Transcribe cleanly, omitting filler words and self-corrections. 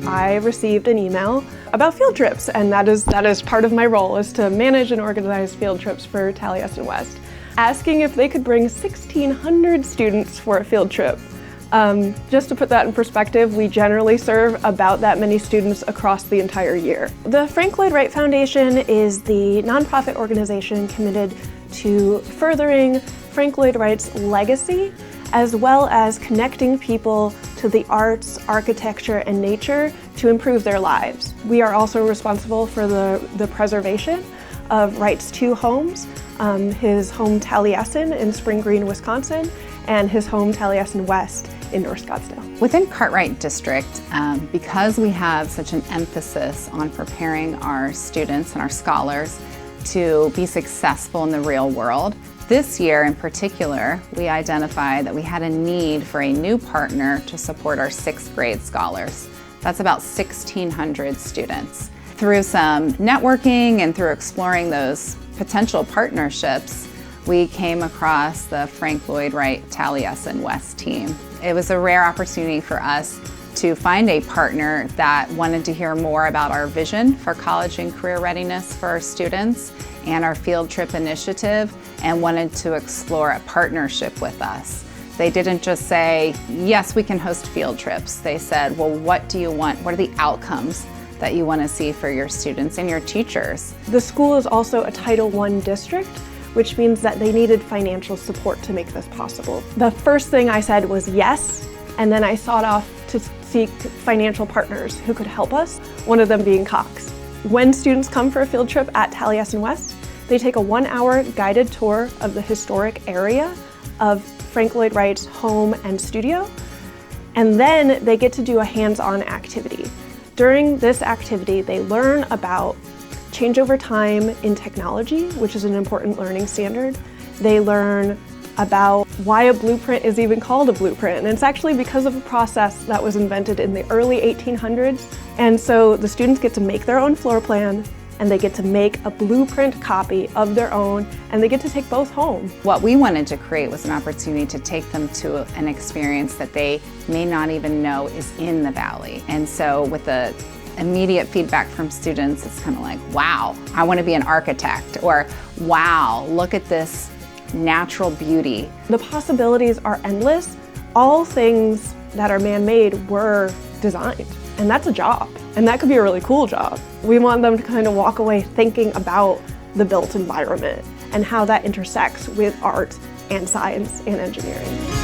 I received an email about field trips, and that is part of my role, is to manage and organize field trips for Taliesin West, asking if they could bring 1,600 students for a field trip. Just to put that in perspective, we generally serve about that many students across the entire year. The Frank Lloyd Wright Foundation is the nonprofit organization committed to furthering Frank Lloyd Wright's legacy, as well as connecting people to the arts, architecture, and nature to improve their lives. We are also responsible for the preservation of Wright's two homes, his home Taliesin in Spring Green, Wisconsin, and his home Taliesin West in North Scottsdale. Within Cartwright District, because we have such an emphasis on preparing our students and our scholars to be successful in the real world, this year in particular, we identified that we had a need for a new partner to support our 6th grade scholars. That's about 1,600 students. Through some networking and through exploring those potential partnerships, we came across the Frank Lloyd Wright Taliesin West team. It was a rare opportunity for us to find a partner that wanted to hear more about our vision for college and career readiness for our students and our field trip initiative, and wanted to explore a partnership with us. They didn't just say, yes, we can host field trips. They said, well, what do you want? What are the outcomes that you want to see for your students and your teachers? The school is also a Title I district, which means that they needed financial support to make this possible. The first thing I said was yes, and then I sought off to seek financial partners who could help us, one of them being Cox. When students come for a field trip at Taliesin West, they take a 1-hour guided tour of the historic area of Frank Lloyd Wright's home and studio, and then they get to do a hands-on activity. During this activity, they learn about change over time in technology, which is an important learning standard. They learn about why a blueprint is even called a blueprint, and it's actually because of a process that was invented in the early 1800s. And so the students get to make their own floor plan, and they get to make a blueprint copy of their own, and they get to take both home. What we wanted to create was an opportunity to take them to an experience that they may not even know is in the Valley. And so with the immediate feedback from students, it's kind of like, wow, I want to be an architect, or wow, look at this natural beauty. The possibilities are endless. All things that are man-made were designed, and that's a job, and that could be a really cool job. We want them to kind of walk away thinking about the built environment and how that intersects with art and science and engineering.